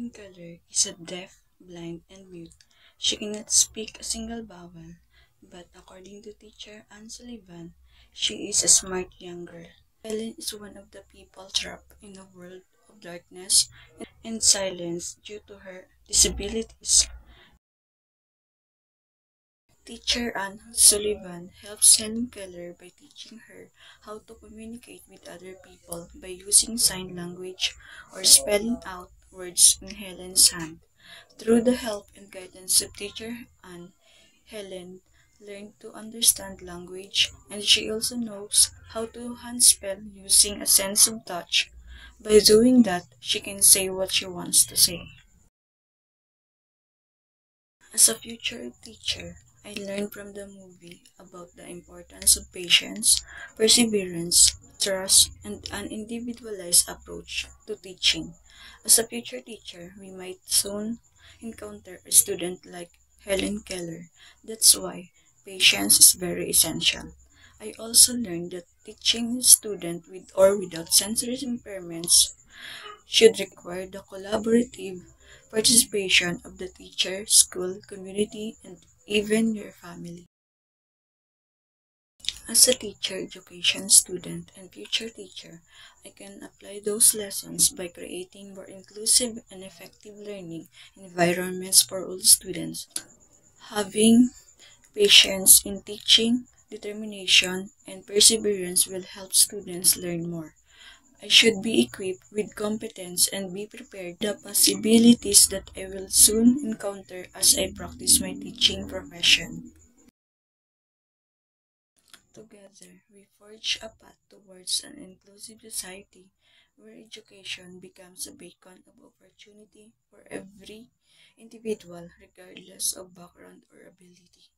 Helen Keller is a deaf, blind, and mute. She cannot speak a single vowel, but according to teacher Anne Sullivan, she is a smart young girl. Helen is one of the people trapped in a world of darkness and silence due to her disabilities. Teacher Anne Sullivan helps Helen Keller by teaching her how to communicate with other people by using sign language or spelling out words in Helen's hand. Through the help and guidance of Teacher Anne, Helen learned to understand language, and she also knows how to handspell using a sense of touch. By doing that, she can say what she wants to say. As a future teacher, I learned from the movie about the importance of patience, perseverance, trust, and an individualized approach to teaching. As a future teacher, we might soon encounter a student like Helen Keller. That's why patience is very essential. I also learned that teaching a student with or without sensory impairments should require the collaborative participation of the teacher, school, community, and even your family. As a teacher, education student, and future teacher, I can apply those lessons by creating more inclusive and effective learning environments for all students. Having patience in teaching, determination, and perseverance will help students learn more. I should be equipped with competence and be prepared for the possibilities that I will soon encounter as I practice my teaching profession. Together, we forge a path towards an inclusive society where education becomes a beacon of opportunity for every individual regardless of background or ability.